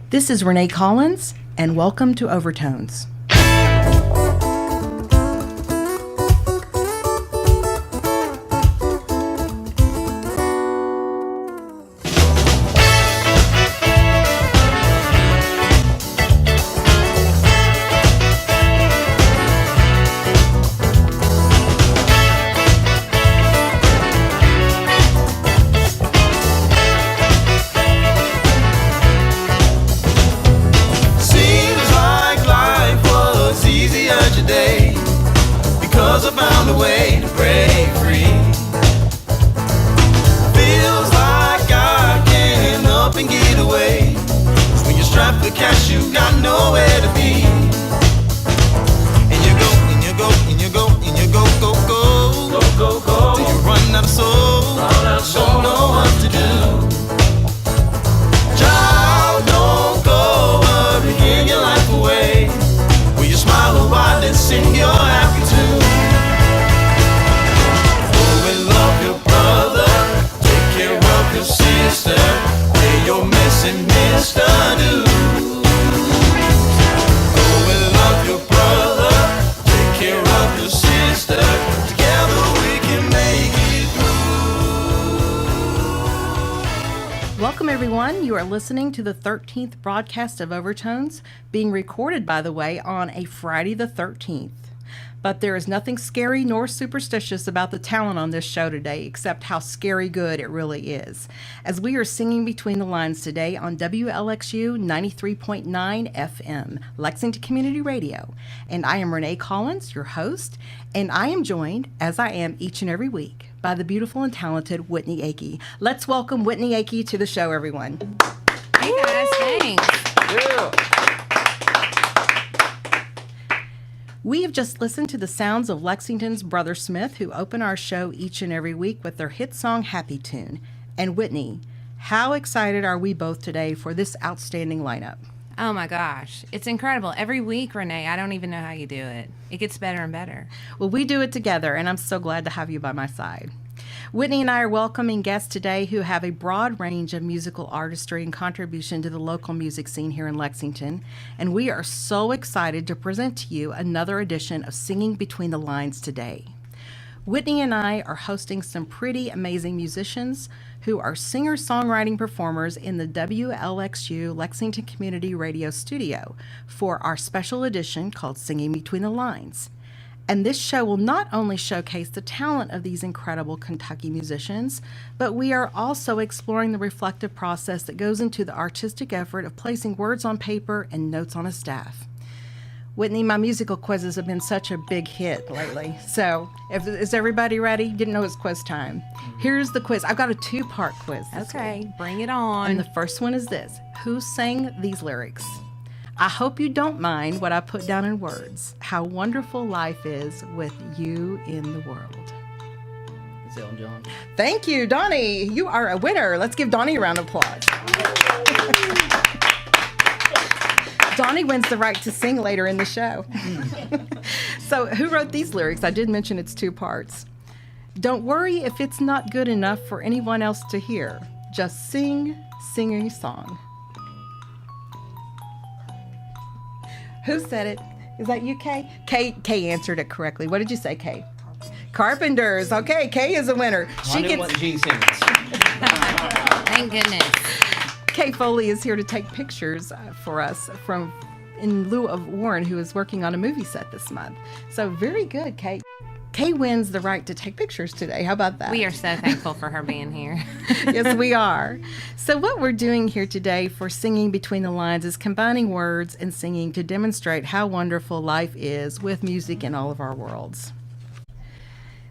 This is Renee Collins, and welcome to Overtones. Listening to the 13th broadcast of Overtones, being recorded, by the way, on a Friday the 13th. But there is nothing scary nor superstitious about the talent on this show today, except how scary good it really is. As we are singing between the lines today on WLXU 93.9 FM, Lexington Community Radio. And I am Renee Collins, your host, and I am joined, as I am each and every week, by the beautiful and talented Whitney Acke. Let's welcome Whitney Acke to the show, everyone. Hey guys, thanks. Yeah. We have just listened to the sounds of Lexington's Brother Smith, who open our show each and every week with their hit song, Happy Tune. And Whitney, how excited are we both today for this outstanding lineup? Oh my gosh, it's incredible. Every week, Renee, I don't even know how you do it. It gets better and better. Well, we do it together, and I'm so glad to have you by my side. Whitney and I are welcoming guests today who have a broad range of musical artistry and contribution to the local music scene here in Lexington, and we are so excited to present to you another edition of Singing Between the Lines today. Whitney and I are hosting some pretty amazing musicians who are singer-songwriting performers in the WLXU Lexington Community Radio studio for our special edition called Singing Between the Lines. And this show will not only showcase the talent of these incredible Kentucky musicians, but we are also exploring the reflective process that goes into the artistic effort of placing words on paper and notes on a staff. Whitney, my musical quizzes have been such a big hit lately. So, is everybody ready? Didn't know it was quiz time. Here's the quiz. I've got a two-part quiz this week. Bring it on. And the first one is this. Who sang these lyrics? I hope you don't mind what I put down in words. How wonderful life is with you in the world. It's Elton John. Thank you, Donnie. You are a winner. Let's give Donnie a round of applause. Donnie wins the right to sing later in the show. So who wrote these lyrics? I did mention it's two parts. Don't worry if it's not good enough for anyone else to hear. Just sing a song. Who said it? Is that you, Kay? Kay answered it correctly. What did you say, Kay? Carpenters. Okay, Kay is a winner. It wasn't Gene Simmons. Thank goodness. Kay Foley is here to take pictures for us in lieu of Warren, who is working on a movie set this month. So very good, Kay. Kay wins the right to take pictures today. How about that? We are so thankful for her being here. Yes, we are. So what we're doing here today for Singing Between the Lines is combining words and singing to demonstrate how wonderful life is with music in all of our worlds.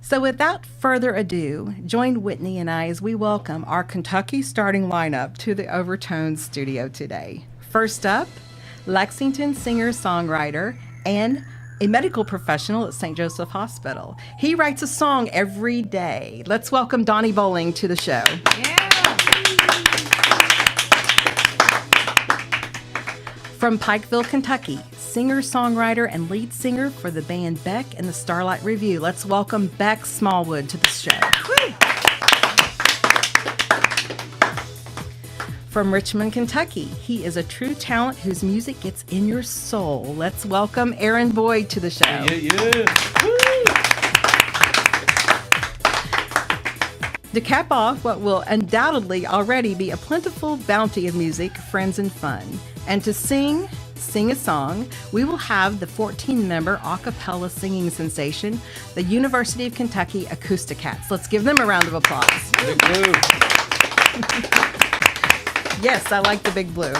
So without further ado, join Whitney and I as we welcome our Kentucky starting lineup to the Overtones studio today. First up, Lexington singer-songwriter and a medical professional at St. Joseph Hospital. He writes a song every day. Let's welcome Donnie Bowling to the show. Yeah. From Pikeville, Kentucky, singer-songwriter and lead singer for the band Beck and the Starlight Review. Let's welcome Beck Smallwood to the show. Woo! from Richmond, Kentucky. He is a true talent whose music gets in your soul. Let's welcome Aaron Boyd to the show. To cap off what will undoubtedly already be a plentiful bounty of music, friends, and fun. And to sing a song, we will have the 14-member a cappella singing sensation, the University of Kentucky Acousticats. Let's give them a round of applause. Big Blue. Yes, I like the Big Blue.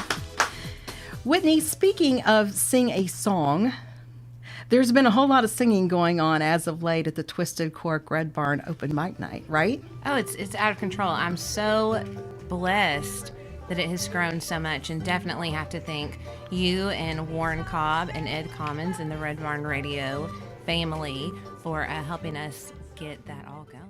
Whitney, speaking of sing a song, there's been a whole lot of singing going on as of late at the Twisted Cork Red Barn open mic night, right? Oh, it's out of control. I'm so blessed that it has grown so much, and definitely have to thank you and Warren Cobb and Ed Commons and the Red Barn Radio family for helping us get that all going.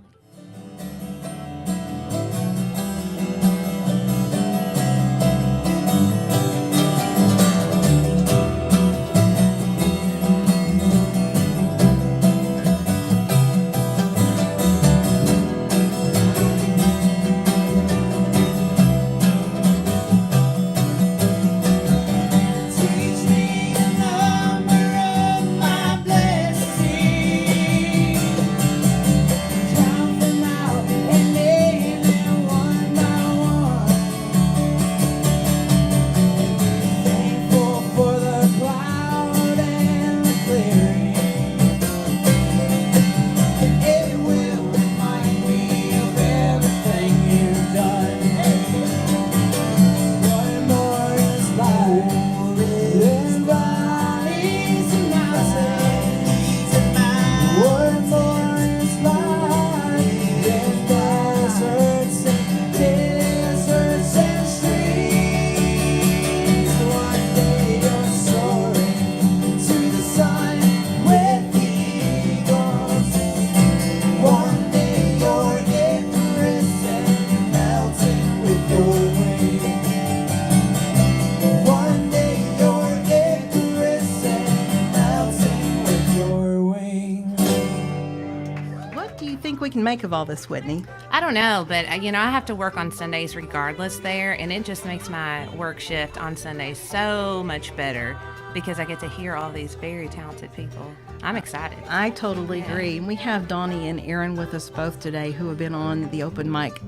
Make of all this, Whitney? I don't know, but I have to work on Sundays regardless there, and it just makes my work shift on Sundays so much better because I get to hear all these very talented people. I'm excited. I totally agree. And we have Donnie and Aaron with us both today who have been on the open mic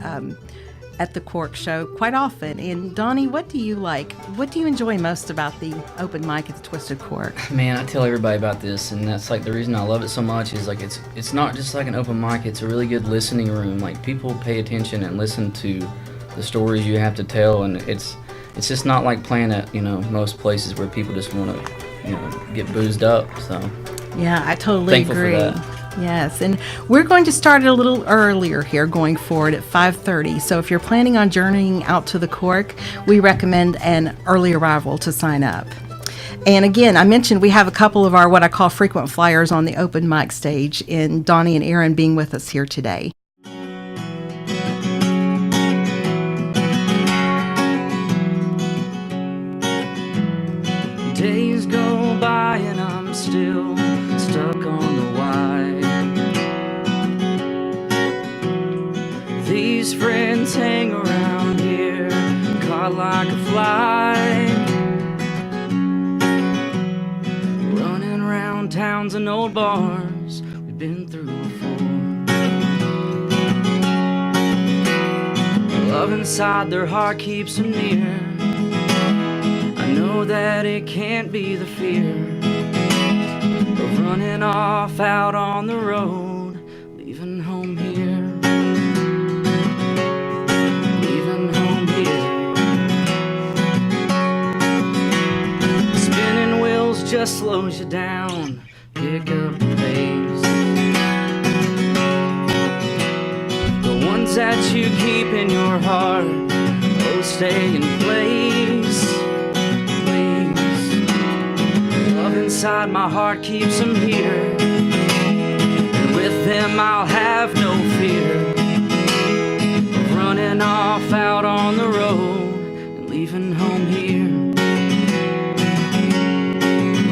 at the Cork show quite often. And Donnie, what do you like? What do you enjoy most about the open mic at the Twisted Cork? Man, I tell everybody about this, and that's like the reason I love it so much is like it's not just like an open mic, it's a really good listening room. Like people pay attention and listen to the stories you have to tell, and it's just not like playing at, most places where people just want to, get boozed up. So yeah, I totally agree. For that. Yes, and we're going to start it a little earlier here going forward at 5:30. So if you're planning on journeying out to the Cork, we recommend an early arrival to sign up. And again, I mentioned we have a couple of our what I call frequent flyers on the open mic stage, in Donnie and Aaron being with us here today. Days go by and I'm still stuck on the why. These friends hang around here, caught like a fly, running around towns and old bars we've been through before. Love inside their heart keeps them near. I know that it can't be the fear of running off out on the road, leaving home here. Leaving home here. Spinning wheels just slows you down, pick up the pace. The ones that you keep in your heart, oh, stay in place. Inside my heart keeps them here, and with them I'll have no fear of running off out on the road and leaving home here.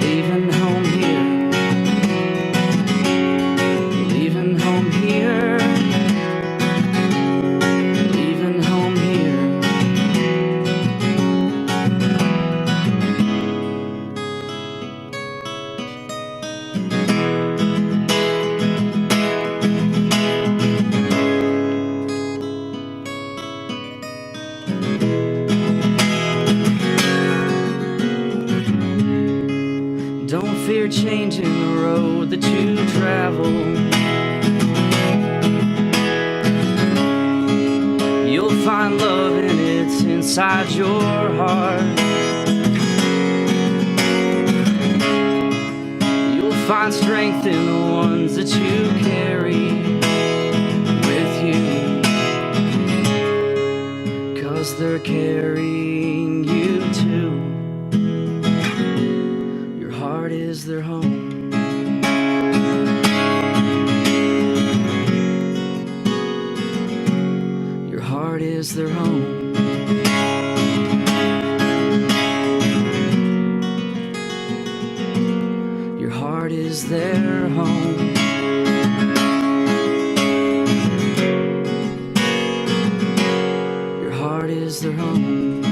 Leaving home here. Leaving home here. Leaving home here. you're changing the road that you travel. You'll find love and it's inside your heart. You'll find strength in the ones that you carry with you, 'cause they're carrying you too. Your heart is their home. Your heart is their home. Your heart is their home. Your heart is their home.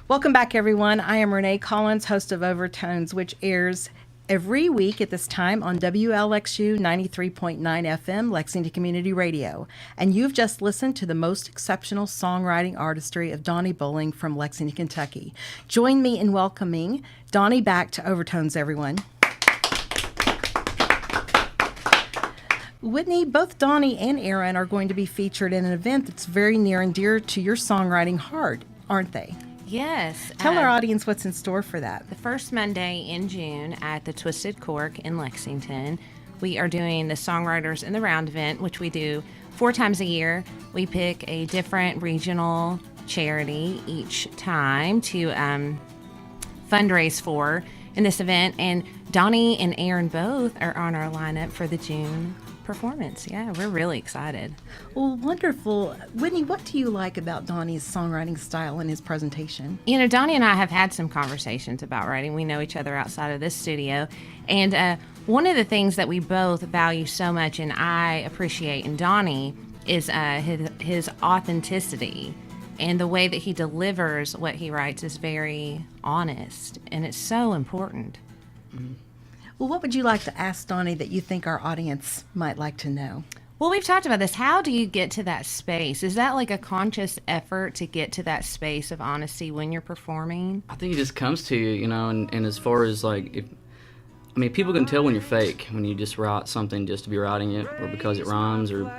Welcome back, everyone. I am Renee Collins, host of Overtones, which airs every week at this time on WLXU 93.9 FM Lexington Community Radio. And you've just listened to the most exceptional songwriting artistry of Donnie Bowling from Lexington, Kentucky. Join me in welcoming Donnie back to Overtones, everyone. Whitney, both Donnie and Aaron are going to be featured in an event that's very near and dear to your songwriting heart, aren't they? Yes. Tell our audience what's in store for that. The first Monday in June at the Twisted Cork in Lexington, we are doing the Songwriters in the Round event, which we do 4 times a year. We pick a different regional charity each time to fundraise for in this event. And Donnie and Aaron both are on our lineup for the June performance. Yeah, we're really excited. Well, wonderful. Whitney, what do you like about Donnie's songwriting style and his presentation? You know, Donnie and I have had some conversations about writing. We know each other outside of this studio. And one of the things that we both value so much and I appreciate in Donnie is his authenticity. And the way that he delivers what he writes is very honest. And it's so important. Mm-hmm. Well, what would you like to ask Donnie that you think our audience might like to know? Well, we've talked about this. How do you get to that space? Is that like a conscious effort to get to that space of honesty when you're performing? I think it just comes to you, you know, and as far as like, people can tell when you're fake, when you just write something just to be writing it, or because it rhymes, or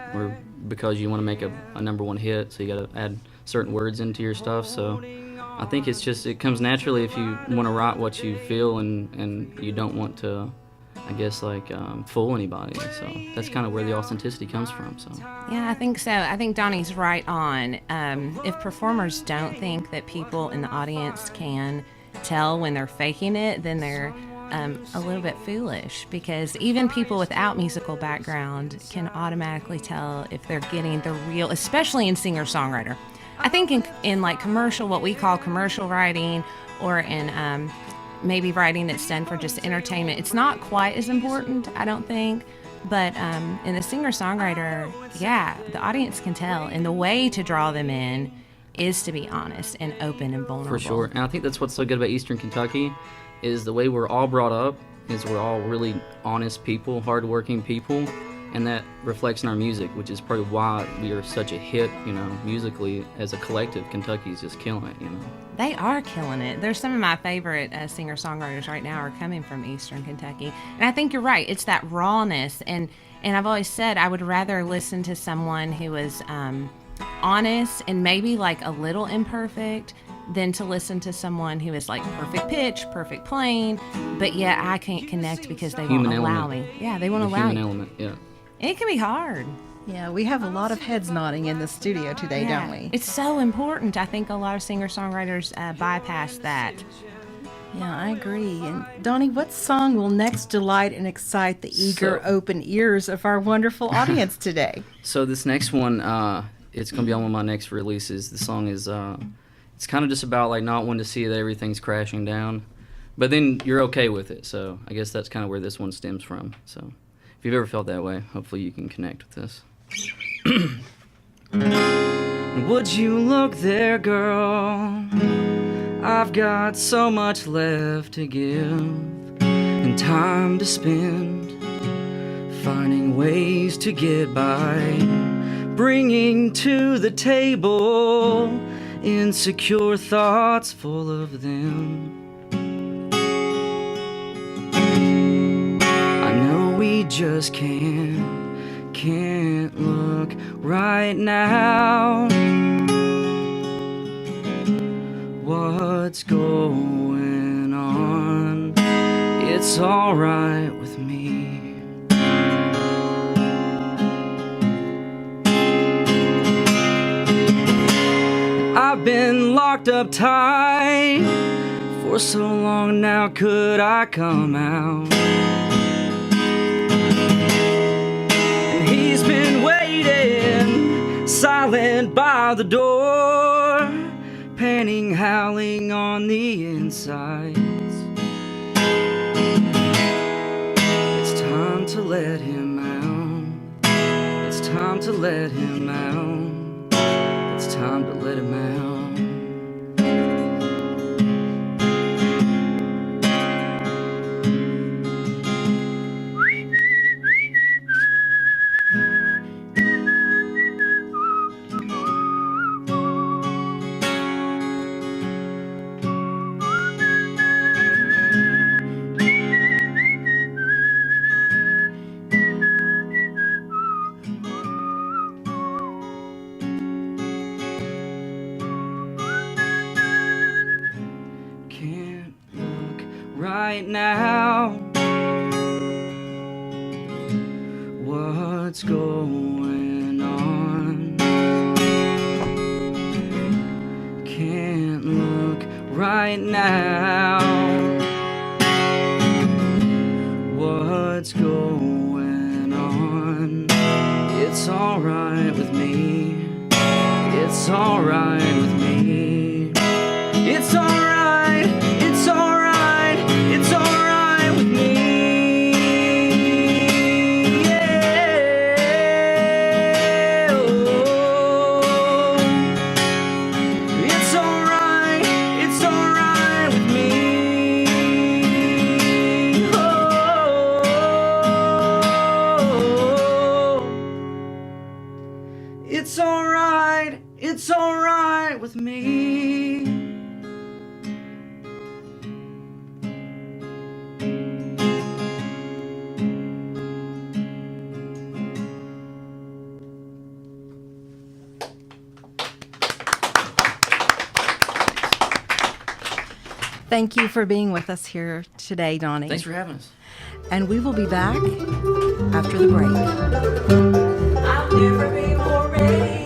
because you want to make a #1 hit, so you got to add certain words into your stuff. So I think it comes naturally if you want to write what you feel and you don't want to, I guess, fool anybody. So that's kind of where the authenticity comes from. So yeah, I think so. I think Donnie's right on. If performers don't think that people in the audience can tell when they're faking it, then they're a little bit foolish, because even people without musical background can automatically tell if they're getting the real, especially in singer-songwriter. I think in like commercial, what we call commercial writing, or in maybe writing that's done for just entertainment, it's not quite as important, I don't think. But in the singer-songwriter, yeah, the audience can tell. And the way to draw them in is to be honest and open and vulnerable. For sure. And I think that's what's so good about Eastern Kentucky, is the way we're all brought up is we're all really honest people, hardworking people. And that reflects in our music, which is part of why we are such a hit, you know, musically. As a collective, Kentucky's just killing it, you know. They are killing it. There's some of my favorite singer-songwriters right now are coming from Eastern Kentucky. And I think you're right. It's that rawness. And I've always said I would rather listen to someone who is honest and maybe like a little imperfect than to listen to someone who is like perfect pitch, perfect playing, but yet I can't connect because they won't allow me. Yeah, they won't allow human you. element, yeah. It can be hard. Yeah, we have a lot of heads nodding in the studio today, don't we? It's so important. I think a lot of singer-songwriters bypass that. Yeah, I agree. And Donnie, what song will next delight and excite the eager, open ears of our wonderful audience today? So this next one, it's going to be on one of my next releases. The song is, it's kind of just about like not wanting to see that everything's crashing down, but then you're okay with it. So I guess that's kind of where this one stems from. So if you've ever felt that way, hopefully you can connect with this. Would you look there, girl? I've got so much left to give and time to spend finding ways to get by, bringing to the table insecure thoughts full of them. I know we just can't look right now. What's going on? It's alright with me. I've been locked up tight for so long now, could I come out? And he's been waiting silent by the door, panting, howling on the insides. It's time to let him out. It's time to let him out. It's time to let him out. Right now, what's going on? Can't look right now. What's going on? It's alright with me. It's alright with me. It's alright. It's alright. It's alright with me, yeah. Oh, it's alright with me. Oh, it's alright with me. Thank you for being with us here today, Donnie. Thanks for having us. And we will be back after the break. I'll never be more ready.